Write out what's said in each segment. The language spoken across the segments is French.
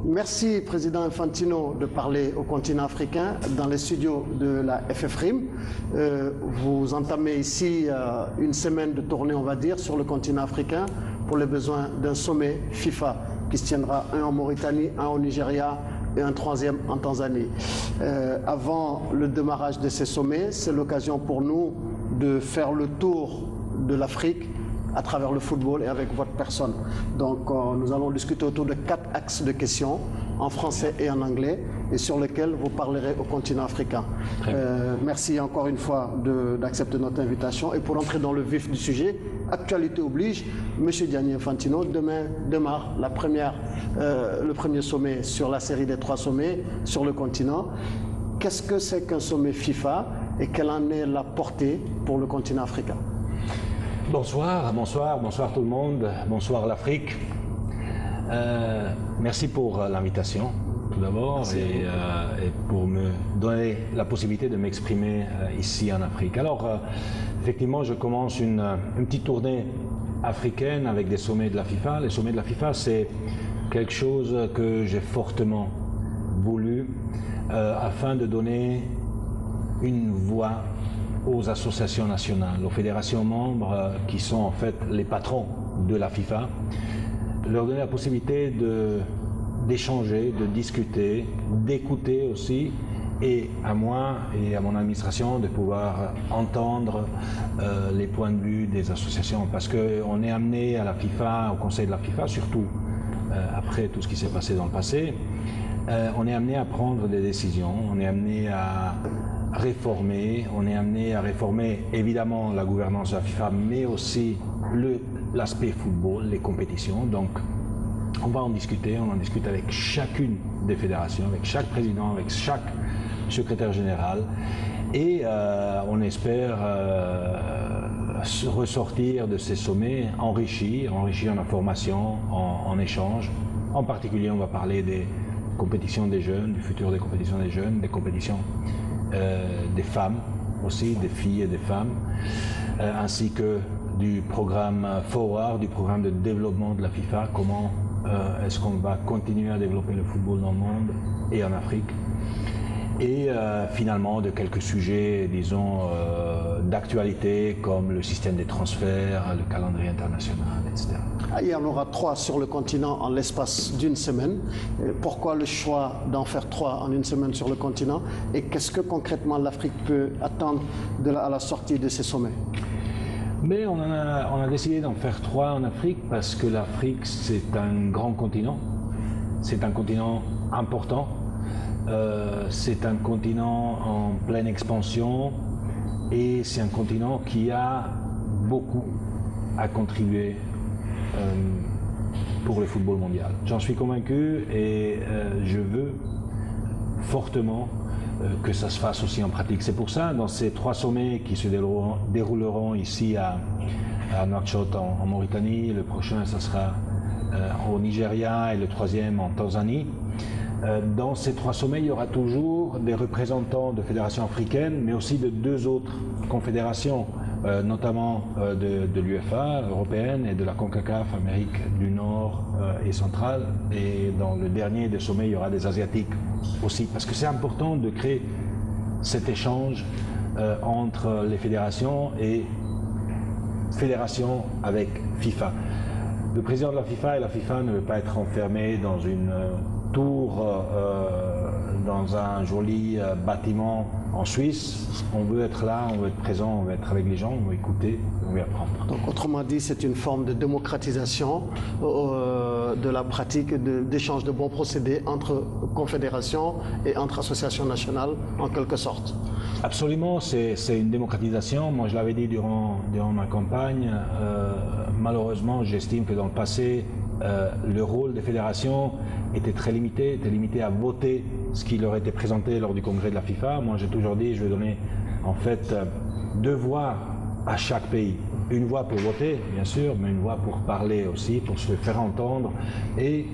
Merci, Président Infantino, de parler au continent africain dans les studios de la FFRIM. Vous entamez ici une semaine de tournée, on va dire, sur le continent africain pour les besoins d'un sommet FIFA qui se tiendra un en Mauritanie, un au Nigeria et un troisième en Tanzanie. Avant le démarrage de ces sommets, c'est l'occasion pour nous de faire le tour de l'Afrique à travers le football et avec votre personne. Donc nous allons discuter autour de 4 axes de questions en français et en anglais et sur lesquels vous parlerez au continent africain. Merci encore une fois d'accepter notre invitation. Et pour entrer dans le vif du sujet, actualité oblige, M. Gianni Infantino, demain démarre le premier sommet sur la série des 3 sommets sur le continent. Qu'est-ce que c'est qu'un sommet FIFA et quelle en est la portée pour le continent africain? Bonsoir tout le monde, bonsoir l'Afrique. Merci pour l'invitation tout d'abord et pour me donner la possibilité de m'exprimer ici en Afrique. Alors effectivement je commence une petite tournée africaine avec des sommets de la FIFA. Les sommets de la FIFA, c'est quelque chose que j'ai fortement voulu afin de donner une voix aux associations nationales, aux fédérations membres qui sont en fait les patrons de la FIFA, leur donner la possibilité d'échanger, de discuter, d'écouter aussi, et à moi et à mon administration de pouvoir entendre les points de vue des associations, parce qu'on est amené à la FIFA, au conseil de la FIFA, surtout après tout ce qui s'est passé dans le passé, on est amené à prendre des décisions, on est amené à réformer, on est amené à réformer évidemment la gouvernance de la FIFA, mais aussi l'aspect football, les compétitions. Donc on va en discuter, on en discute avec chacune des fédérations, avec chaque président, avec chaque secrétaire général, et on espère ressortir de ces sommets enrichis en information, en échange. En particulier, on va parler des compétitions des jeunes, du futur des compétitions des jeunes, des compétitions des femmes aussi, des filles et des femmes, ainsi que du programme Forward, du programme de développement de la FIFA, comment est-ce qu'on va continuer à développer le football dans le monde et en Afrique, et finalement de quelques sujets, disons, d'actualité comme le système des transferts, le calendrier international, etc. Il y en aura 3 sur le continent en l'espace d'une semaine. Pourquoi le choix d'en faire 3 en une semaine sur le continent? Et qu'est-ce que concrètement l'Afrique peut attendre à la sortie de ces sommets? Mais on a décidé d'en faire 3 en Afrique parce que l'Afrique, c'est un grand continent. C'est un continent important. C'est un continent en pleine expansion. Et c'est un continent qui a beaucoup à contribuer pour le football mondial. J'en suis convaincu et je veux fortement que ça se fasse aussi en pratique. C'est pour ça, dans ces 3 sommets qui se dérouleront ici à Nouakchott en Mauritanie, le prochain ça sera au Nigeria et le 3e en Tanzanie. Dans ces 3 sommets, il y aura toujours des représentants de fédérations africaines, mais aussi de 2 autres confédérations, notamment de l'UEFA européenne et de la CONCACAF Amérique du Nord et centrale. Et dans le dernier des sommets, il y aura des Asiatiques aussi, parce que c'est important de créer cet échange entre les fédérations et fédérations avec FIFA. Le président de la FIFA et la FIFA ne veut pas être enfermé dans une tour, dans un joli bâtiment en Suisse. On veut être là, on veut être présent, on veut être avec les gens, on veut écouter, on veut apprendre. Donc autrement dit, c'est une forme de démocratisation de la pratique d'échange de bons procédés entre confédérations et entre associations nationales, en quelque sorte. Absolument, c'est une démocratisation. Moi, je l'avais dit durant ma campagne. Malheureusement, j'estime que dans le passé, le rôle des fédérations était très limité, était limité à voter ce qui leur était présenté lors du congrès de la FIFA. Moi, j'ai toujours dit, je vais donner en fait 2 voix à chaque pays. Une voix pour voter, bien sûr, mais une voix pour parler aussi, pour se faire entendre et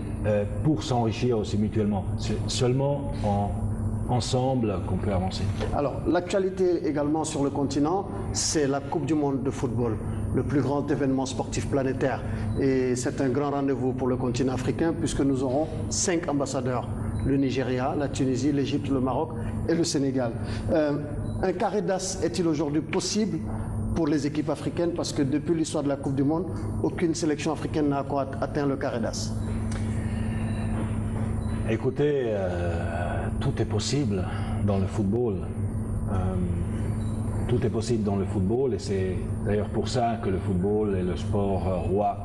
pour s'enrichir aussi mutuellement. C'est seulement ensemble qu'on peut avancer. Alors, l'actualité également sur le continent, c'est la Coupe du monde de football, le plus grand événement sportif planétaire. Et c'est un grand rendez-vous pour le continent africain puisque nous aurons 5 ambassadeurs. Le Nigeria, la Tunisie, l'Égypte, le Maroc et le Sénégal. Un carré d'as est-il aujourd'hui possible pour les équipes africaines parce que depuis l'histoire de la Coupe du monde, aucune sélection africaine n'a encore atteint le carré d'as? Écoutez, tout est possible dans le football. Tout est possible dans le football et c'est d'ailleurs pour ça que le football est le sport roi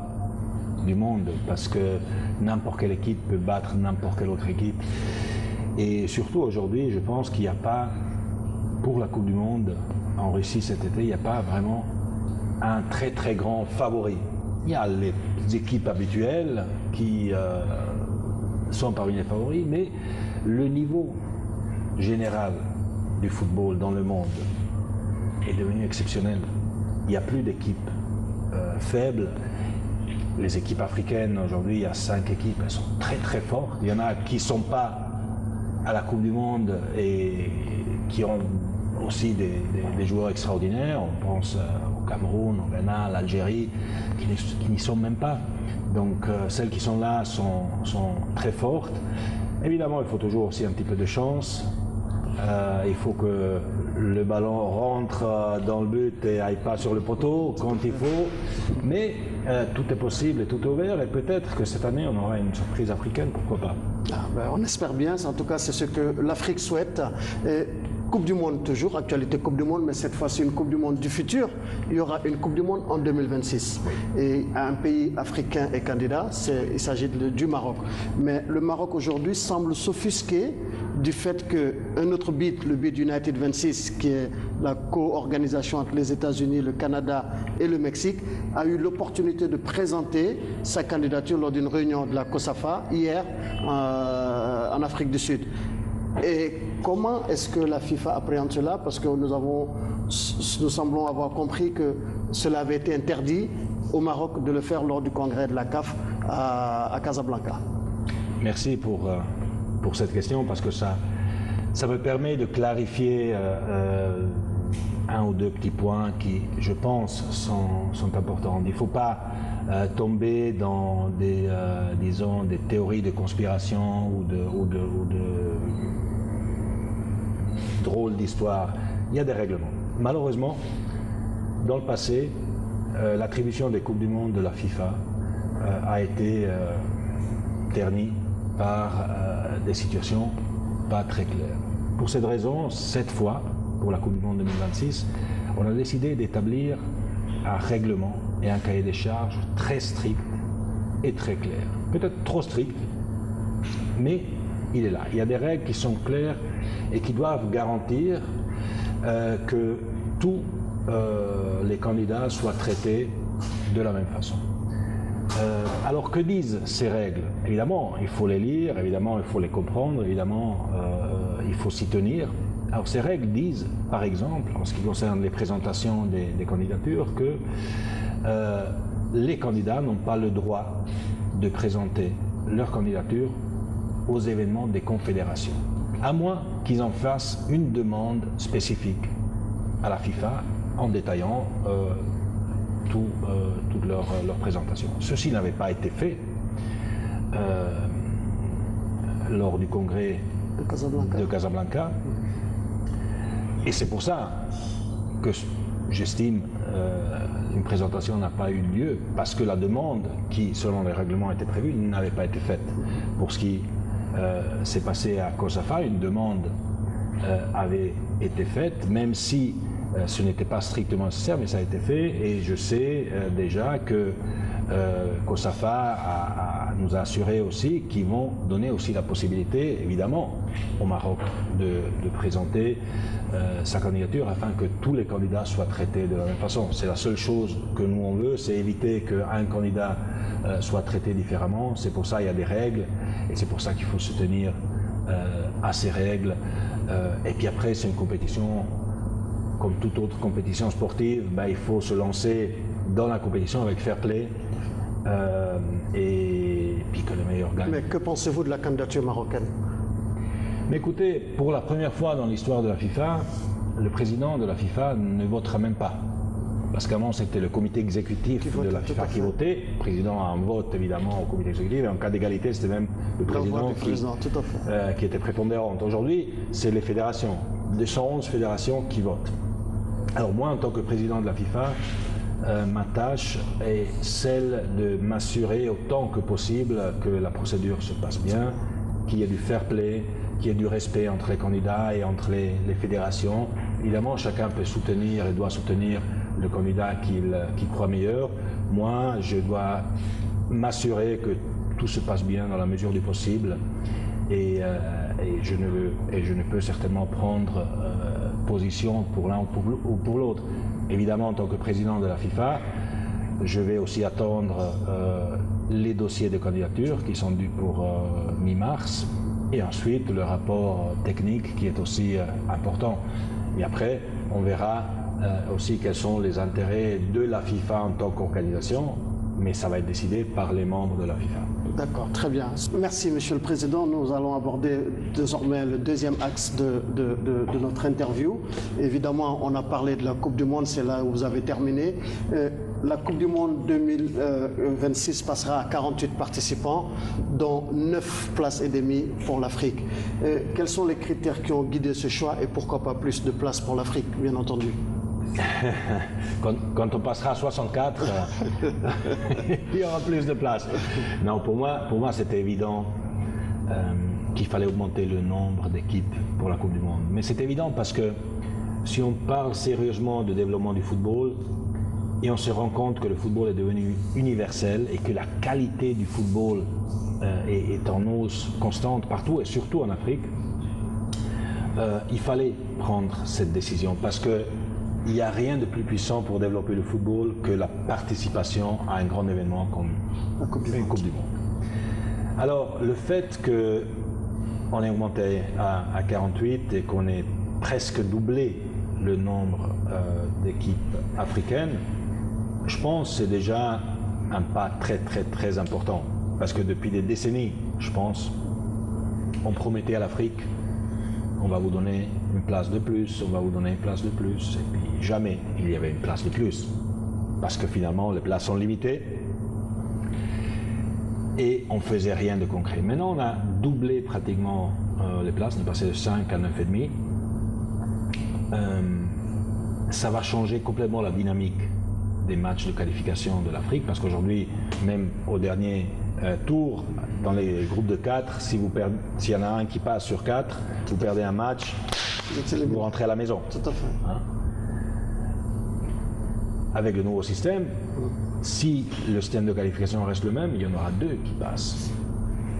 du monde, parce que n'importe quelle équipe peut battre n'importe quelle autre équipe. Et surtout aujourd'hui, je pense qu'il n'y a pas, pour la Coupe du monde en Russie cet été, il n'y a pas vraiment un très très grand favori. Il y a les équipes habituelles qui sont parmi les favoris, mais le niveau général du football dans le monde est devenu exceptionnel. Il n'y a plus d'équipes faibles. Les équipes africaines, aujourd'hui, il y a 5 équipes, elles sont très très fortes. Il y en a qui ne sont pas à la Coupe du monde et qui ont aussi des joueurs extraordinaires. On pense au Cameroun, au Ghana, à l'Algérie, qui n'y sont même pas. Donc celles qui sont là sont très fortes. Évidemment, il faut toujours aussi un petit peu de chance. Il faut que le ballon rentre dans le but et aille pas sur le poteau quand il faut. Mais tout est possible et tout est ouvert. Et peut-être que cette année, on aura une surprise africaine, pourquoi pas. On espère bien. En tout cas, c'est ce que l'Afrique souhaite. Coupe du monde toujours, actualité Coupe du monde, mais cette fois-ci une Coupe du monde du futur. Il y aura une Coupe du monde en 2026. Et un pays africain est candidat, il s'agit du Maroc. Mais le Maroc aujourd'hui semble s'offusquer du fait qu'un autre bid, le bid United 26, qui est la co-organisation entre les États-Unis, le Canada et le Mexique, a eu l'opportunité de présenter sa candidature lors d'une réunion de la COSAFA hier en Afrique du Sud. Et comment est-ce que la FIFA appréhende cela? Parce que nous semblons avoir compris que cela avait été interdit au Maroc de le faire lors du congrès de la CAF à Casablanca. Merci pour cette question, parce que ça me permet de clarifier un ou deux petits points qui, je pense, sont importants. Il ne faut pas tomber dans disons, des théories de conspiration ou de drôles d'histoires. Il y a des règlements. Malheureusement, dans le passé, l'attribution des Coupes du Monde de la FIFA a été ternie par des situations pas très claires. Pour cette raison, cette fois, pour la Coupe du Monde 2026, on a décidé d'établir un règlement et un cahier des charges très strict et très clair. Peut-être trop strict, mais il est là. Il y a des règles qui sont claires et qui doivent garantir que tous les candidats soient traités de la même façon. Alors que disent ces règles? Évidemment, il faut les lire, évidemment, il faut les comprendre, évidemment, il faut s'y tenir. Alors ces règles disent, par exemple, en ce qui concerne les présentations des candidatures, que les candidats n'ont pas le droit de présenter leur candidature aux événements des confédérations, à moins qu'ils en fassent une demande spécifique à la FIFA en détaillant toute leur présentation. Ceci n'avait pas été fait lors du congrès de Casablanca. Et c'est pour ça que j'estime une présentation n'a pas eu lieu, parce que la demande qui, selon les règlements, était prévue n'avait pas été faite. Pour ce qui s'est passé à COSAFA, une demande avait été faite, même si ce n'était pas strictement nécessaire, mais ça a été fait. Et je sais déjà que COSAFA nous a assuré aussi qu'ils vont donner aussi la possibilité, évidemment, au Maroc de présenter sa candidature afin que tous les candidats soient traités de la même façon. C'est la seule chose que nous on veut, c'est éviter qu'un candidat soit traité différemment. C'est pour ça qu'il y a des règles et c'est pour ça qu'il faut se tenir à ces règles. Et puis après, c'est une compétition, comme toute autre compétition sportive, il faut se lancer dans la compétition avec fair play et puis que le meilleur gagne. Mais que pensez-vous de la candidature marocaine? Mais écoutez, pour la première fois dans l'histoire de la FIFA, le président de la FIFA ne votera même pas. Parce qu'avant, c'était le comité exécutif de la FIFA qui votait. Le président a un vote, évidemment, au comité exécutif. Et en cas d'égalité, c'était même le président qui était prépondérant. Aujourd'hui, c'est les fédérations, 211 fédérations qui votent. Alors moi, en tant que président de la FIFA, ma tâche est celle de m'assurer autant que possible que la procédure se passe bien, qu'il y ait du fair play, qu'il y ait du respect entre les candidats et entre les fédérations. Évidemment, chacun peut soutenir et doit soutenir le candidat qu'il croit meilleur. Moi, je dois m'assurer que tout se passe bien dans la mesure du possible et je ne peux certainement prendre position pour l'un ou pour l'autre. Évidemment, en tant que président de la FIFA, je vais aussi attendre les dossiers de candidature qui sont dus pour mi-mars et ensuite le rapport technique qui est aussi important. Et après, on verra aussi quels sont les intérêts de la FIFA en tant qu'organisation, mais ça va être décidé par les membres de la FIFA. D'accord, très bien. Merci, Monsieur le Président. Nous allons aborder désormais le deuxième axe de notre interview. Évidemment, on a parlé de la Coupe du Monde, c'est là où vous avez terminé. La Coupe du Monde 2026 passera à 48 participants, dont 9 places et demie pour l'Afrique. Quels sont les critères qui ont guidé ce choix et pourquoi pas plus de places pour l'Afrique, bien entendu? Quand on passera à 64, il y aura plus de place. Non, pour moi c'était évident qu'il fallait augmenter le nombre d'équipes pour la Coupe du Monde. Mais c'est évident parce que si on parle sérieusement de développement du football, et on se rend compte que le football est devenu universel et que la qualité du football est en hausse constante partout et surtout en Afrique, il fallait prendre cette décision parce que il n'y a rien de plus puissant pour développer le football que la participation à un grand événement comme une Coupe du Monde. Alors, le fait qu'on ait augmenté à 48 et qu'on ait presque doublé le nombre d'équipes africaines, je pense que c'est déjà un pas très important. Parce que depuis des décennies, je pense, on promettait à l'Afrique, on va vous donner une place de plus, on va vous donner une place de plus, et puis jamais il y avait une place de plus. Parce que finalement, les places sont limitées et on ne faisait rien de concret. Maintenant, on a doublé pratiquement les places, on est passé de 5 à 9,5. Ça va changer complètement la dynamique des matchs de qualification de l'Afrique, parce qu'aujourd'hui, même au dernier tour, dans les groupes de 4, s'il y en a un qui passe sur 4, vous perdez un match, vous rentrez à la maison. Tout à fait. Hein? Avec le nouveau système, si le système de qualification reste le même, il y en aura 2 qui passent.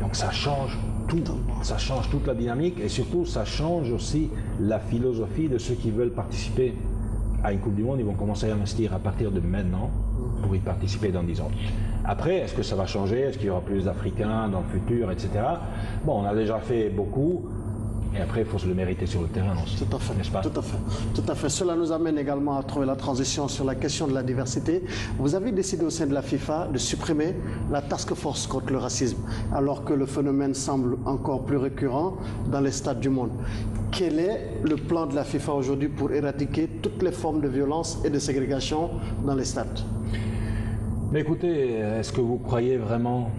Donc ça change tout. Ça change toute la dynamique et surtout ça change aussi la philosophie de ceux qui veulent participer à une Coupe du Monde. Ils vont commencer à investir à partir de maintenant pour y participer dans 10 ans. Après, est-ce que ça va changer? Est-ce qu'il y aura plus d'Africains dans le futur, etc. Bon, on a déjà fait beaucoup. Et après, il faut se le mériter sur le terrain aussi. Tout à fait, n'est-ce pas? tout à fait, tout à fait. Cela nous amène également à trouver la transition sur la question de la diversité. Vous avez décidé au sein de la FIFA de supprimer la task force contre le racisme, alors que le phénomène semble encore plus récurrent dans les stades du monde. Quel est le plan de la FIFA aujourd'hui pour éradiquer toutes les formes de violence et de ségrégation dans les stades? Mais écoutez, est-ce que vous croyez vraiment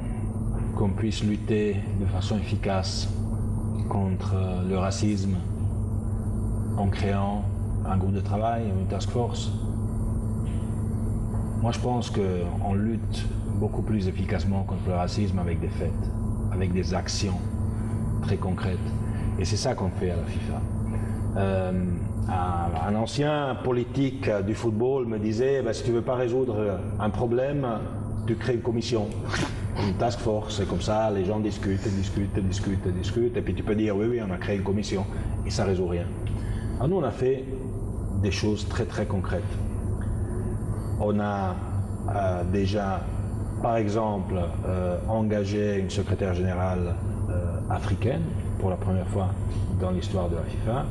qu'on puisse lutter de façon efficace contre le racisme en créant un groupe de travail, une task force? Moi, je pense qu'on lutte beaucoup plus efficacement contre le racisme avec des faits, avec des actions très concrètes. Et c'est ça qu'on fait à la FIFA. Un ancien politique du football me disait, si tu ne veux pas résoudre un problème, tu crées une commission. Une task force, c'est comme ça, les gens discutent, et puis tu peux dire oui, on a créé une commission, et ça ne résout rien. Alors nous, on a fait des choses très concrètes. On a déjà, par exemple, engagé une secrétaire générale africaine, pour la première fois dans l'histoire de la FIFA.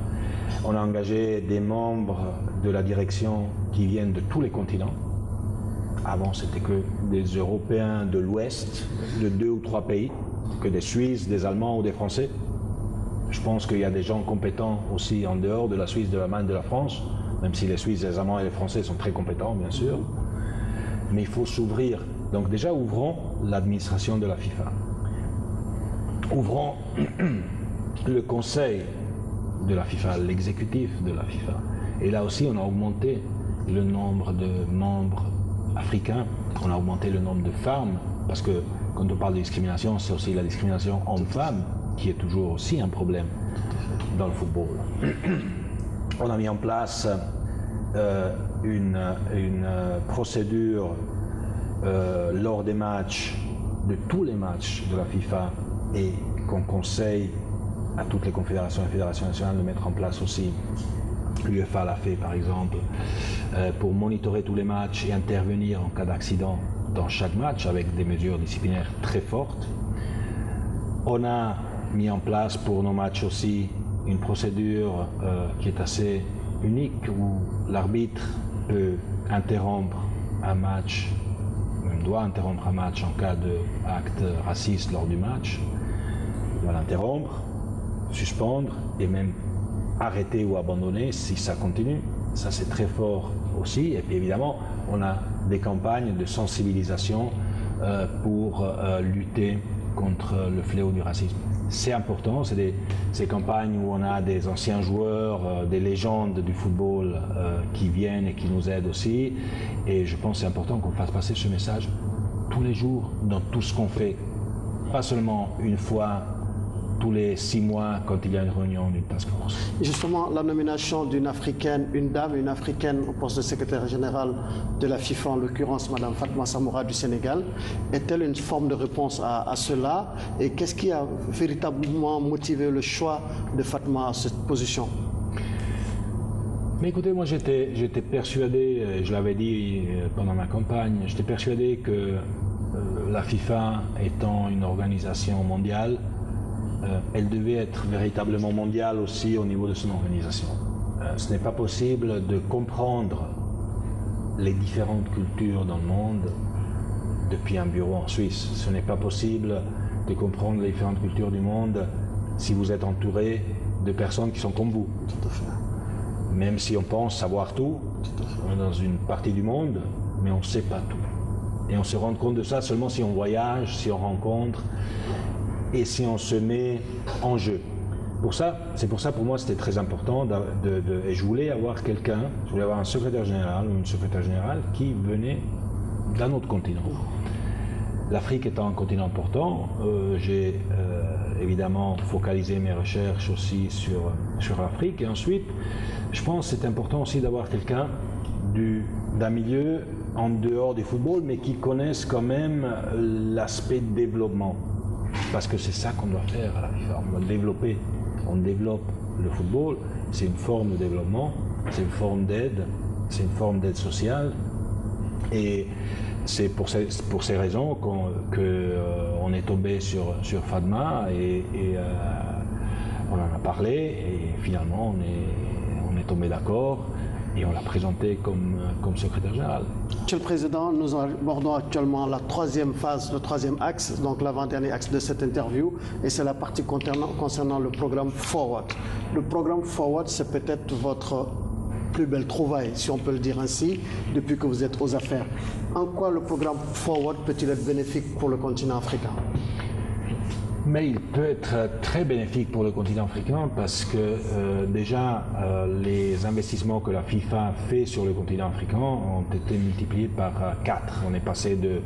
On a engagé des membres de la direction qui viennent de tous les continents. Avant, c'était que des Européens de l'Ouest, de 2 ou 3 pays, que des Suisses, des Allemands ou des Français. Je pense qu'il y a des gens compétents aussi en dehors de la Suisse, de l'Allemagne, de la France, même si les Suisses, les Allemands et les Français sont très compétents, bien sûr. Mais il faut s'ouvrir. Donc déjà, ouvrons l'administration de la FIFA. Ouvrons le conseil de la FIFA, l'exécutif de la FIFA. Et là aussi, on a augmenté le nombre de membres africains, on a augmenté le nombre de femmes, parce que quand on parle de discrimination, c'est aussi la discrimination homme-femme, qui est toujours aussi un problème dans le football. On a mis en place une procédure lors des matchs, de tous les matchs de la FIFA, et qu'on conseille à toutes les confédérations et fédérations nationales de mettre en place aussi. L'UEFA l'a fait par exemple, pour monitorer tous les matchs et intervenir en cas d'accident dans chaque match avec des mesures disciplinaires très fortes. On a mis en place pour nos matchs aussi une procédure qui est assez unique où l'arbitre peut interrompre un match, même doit interrompre un match en cas d'acte raciste lors du match. Il doit l'interrompre, suspendre et même arrêter ou abandonner si ça continue. Ça c'est très fort aussi. Et puis évidemment, on a des campagnes de sensibilisation pour lutter contre le fléau du racisme. C'est important, c'est ces campagnes où on a des anciens joueurs, des légendes du football qui viennent et qui nous aident aussi. Et je pense que c'est important qu'on fasse passer ce message tous les jours dans tout ce qu'on fait. Pas seulement une fois tous les 6 mois quand il y a une réunion d'une task force. Justement, la nomination d'une Africaine, une dame, une Africaine au poste de secrétaire général de la FIFA, en l'occurrence Madame Fatma Samoura du Sénégal, est-elle une forme de réponse à cela? Et qu'est-ce qui a véritablement motivé le choix de Fatma à cette position? Mais écoutez, moi j'étais persuadé, je l'avais dit pendant ma campagne, j'étais persuadé que la FIFA étant une organisation mondiale, elle devait être véritablement mondiale aussi au niveau de son organisation. Ce n'est pas possible de comprendre les différentes cultures dans le monde depuis un bureau en Suisse. Ce n'est pas possible de comprendre les différentes cultures du monde si vous êtes entouré de personnes qui sont comme vous. Tout à fait. Même si on pense savoir tout, on est dans une partie du monde, mais on ne sait pas tout. Et on se rend compte de ça seulement si on voyage, si on rencontre et si on se met en jeu. C'est pour ça pour moi c'était très important et je voulais avoir quelqu'un, je voulais avoir un secrétaire général ou une secrétaire générale qui venait d'un autre continent. L'Afrique étant un continent important, j'ai évidemment focalisé mes recherches aussi sur l'Afrique et ensuite je pense que c'est important aussi d'avoir quelqu'un d'un milieu en dehors du football mais qui connaisse quand même l'aspect développement. Parce que c'est ça qu'on doit faire à la FIFA, on doit développer. On développe le football, c'est une forme de développement, c'est une forme d'aide sociale. Et c'est pour ces raisons qu'on est tombé sur Fatma et on en a parlé et finalement on est tombé d'accord. Et on l'a présenté comme secrétaire général. Monsieur le Président, nous abordons actuellement la troisième phase, le troisième axe, donc l'avant-dernier axe de cette interview, et c'est la partie concernant le programme Forward. Le programme Forward, c'est peut-être votre plus belle trouvaille, si on peut le dire ainsi, depuis que vous êtes aux affaires. En quoi le programme Forward peut-il être bénéfique pour le continent africain ? Mais il peut être très bénéfique pour le continent africain parce que déjà les investissements que la FIFA fait sur le continent africain ont été multipliés par 4. On est passé de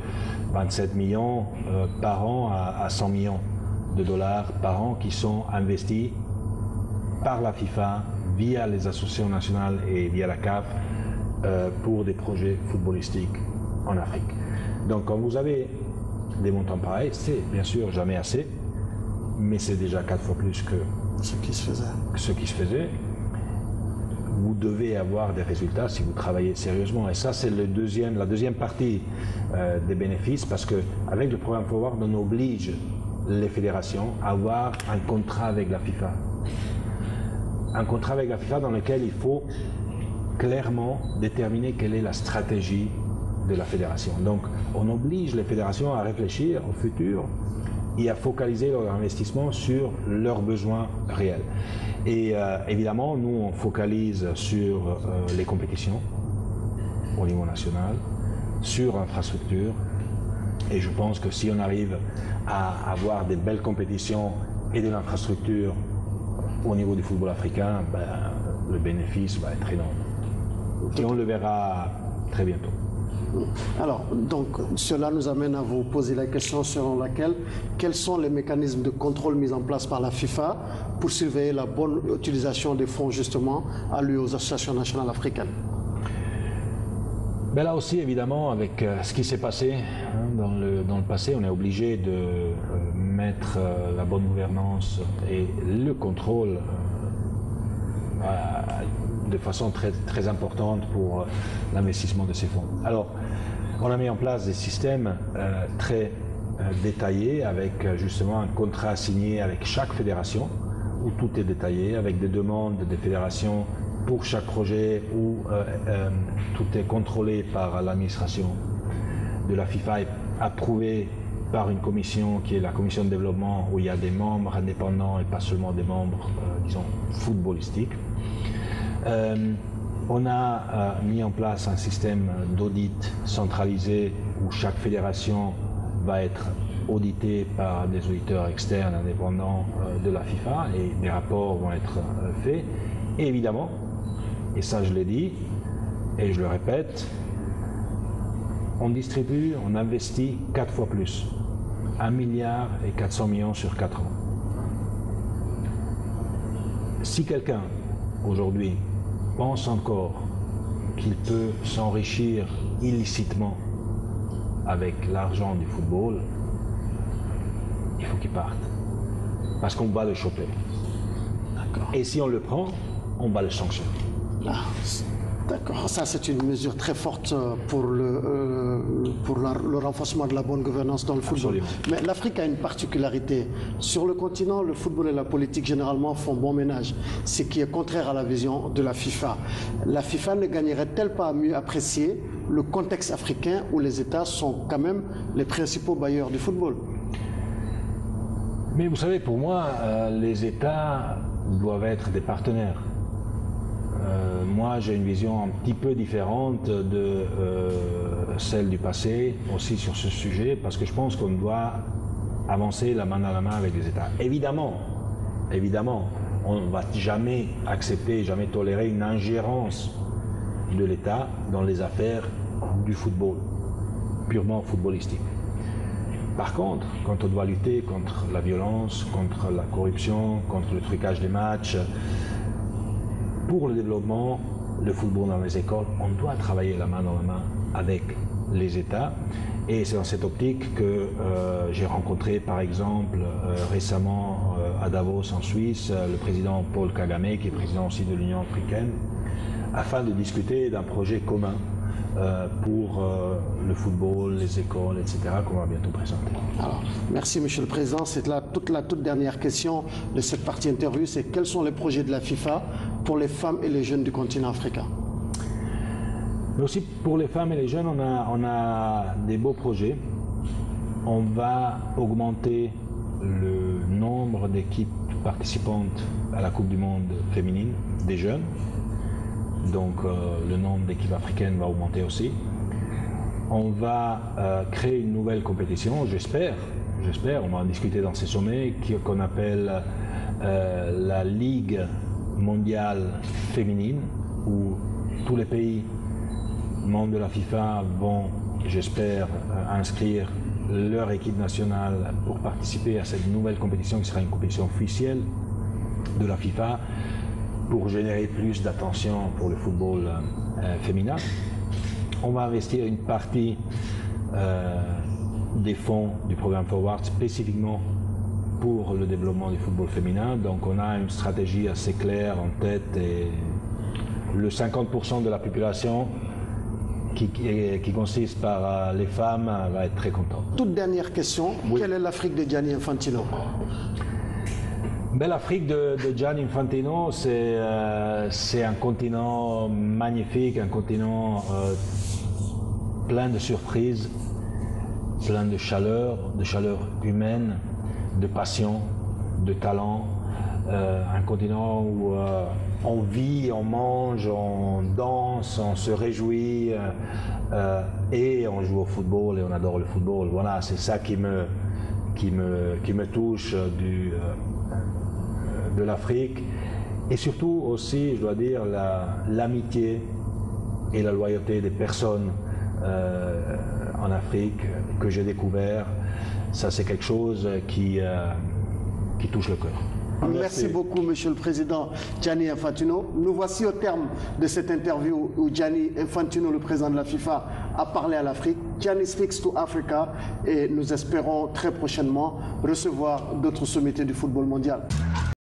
27 millions par an à 100 millions de dollars par an qui sont investis par la FIFA via les associations nationales et via la CAF pour des projets footballistiques en Afrique. Donc quand vous avez des montants pareils, c'est bien sûr jamais assez, mais c'est déjà 4 fois plus que ce qui se faisait. Vous devez avoir des résultats si vous travaillez sérieusement. Et ça, c'est la deuxième partie des bénéfices, parce qu'avec le programme Forward, on oblige les fédérations à avoir un contrat avec la FIFA. Un contrat avec la FIFA dans lequel il faut clairement déterminer quelle est la stratégie de la fédération. Donc, on oblige les fédérations à réfléchir au futur et à focaliser leur investissement sur leurs besoins réels. Et évidemment, nous, on focalise sur les compétitions au niveau national, sur l'infrastructure. Et je pense que si on arrive à avoir des belles compétitions et de l'infrastructure au niveau du football africain, ben, le bénéfice va être énorme. Et on le verra très bientôt. Alors, donc, cela nous amène à vous poser la question selon laquelle, quels sont les mécanismes de contrôle mis en place par la FIFA pour surveiller la bonne utilisation des fonds justement alloués aux associations nationales africaines? Ben là aussi, évidemment, avec ce qui s'est passé dans le passé, on est obligé de mettre la bonne gouvernance et le contrôle de façon très, très importante pour l'investissement de ces fonds. Alors, on a mis en place des systèmes très détaillés avec justement un contrat signé avec chaque fédération où tout est détaillé, avec des demandes des fédérations pour chaque projet où tout est contrôlé par l'administration de la FIFA et approuvé par une commission qui est la commission de développement où il y a des membres indépendants et pas seulement des membres, disons, footballistiques. On a mis en place un système d'audit centralisé où chaque fédération va être auditée par des auditeurs externes indépendants de la FIFA et des rapports vont être faits. Et évidemment, et ça je l'ai dit et je le répète, on distribue, on investit 4 fois plus, 1,4 milliard sur 4 ans. Si quelqu'un aujourd'hui pense encore qu'il peut s'enrichir illicitement avec l'argent du football, il faut qu'il parte. Parce qu'on va le choper. Et si on le prend, on va le sanctionner. Ah, d'accord, ça c'est une mesure très forte pour le renforcement de la bonne gouvernance dans le football. Absolument. Mais l'Afrique a une particularité. Sur le continent, le football et la politique généralement font bon ménage, ce qui est contraire à la vision de la FIFA. La FIFA ne gagnerait-elle pas à mieux apprécier le contexte africain où les États sont quand même les principaux bailleurs du football? Mais vous savez, pour moi, les États doivent être des partenaires. Moi, j'ai une vision un petit peu différente de celle du passé, aussi sur ce sujet, parce que je pense qu'on doit avancer la main dans la main avec les États. Évidemment, on ne va jamais accepter, jamais tolérer une ingérence de l'État dans les affaires du football, purement footballistique. Par contre, quand on doit lutter contre la violence, contre la corruption, contre le trucage des matchs, pour le développement, le football dans les écoles, on doit travailler la main dans la main avec les États. Et c'est dans cette optique que j'ai rencontré, par exemple, récemment à Davos en Suisse, le président Paul Kagame, qui est président aussi de l'Union africaine, afin de discuter d'un projet commun pour le football, les écoles, etc., qu'on va bientôt présenter. Alors, merci Monsieur le Président. C'est la toute dernière question de cette partie interview, c'est quels sont les projets de la FIFA pour les femmes et les jeunes du continent africain? Mais aussi pour les femmes et les jeunes, on a des beaux projets. On va augmenter le nombre d'équipes participantes à la Coupe du Monde féminine des jeunes. Donc le nombre d'équipes africaines va augmenter aussi. On va créer une nouvelle compétition, j'espère, on va en discuter dans ces sommets, qu'on appelle la Ligue mondiale féminine, où tous les pays membres de la FIFA vont, j'espère, inscrire leur équipe nationale pour participer à cette nouvelle compétition qui sera une compétition officielle de la FIFA, pour générer plus d'attention pour le football féminin. On va investir une partie des fonds du programme Forward spécifiquement pour le développement du football féminin. Donc on a une stratégie assez claire en tête et le 50% de la population qui consiste par les femmes va être très content. Toute dernière question, oui. Quelle est l'Afrique de Gianni Infantino? Ben, l'Afrique de Gianni Infantino, c'est un continent magnifique, un continent plein de surprises, plein de chaleur humaine. de passion, de talent, un continent où on vit, on mange, on danse, on se réjouit et on joue au football et on adore le football. Voilà, c'est ça qui me touche de l'Afrique. Et surtout aussi, je dois dire, l'amitié et la loyauté des personnes en Afrique que j'ai découvert. Ça, c'est quelque chose qui touche le cœur. Merci beaucoup, Monsieur le Président Gianni Infantino. Nous voici au terme de cette interview où Gianni Infantino, le président de la FIFA, a parlé à l'Afrique. Gianni Speaks to Africa et nous espérons très prochainement recevoir d'autres sommités du football mondial.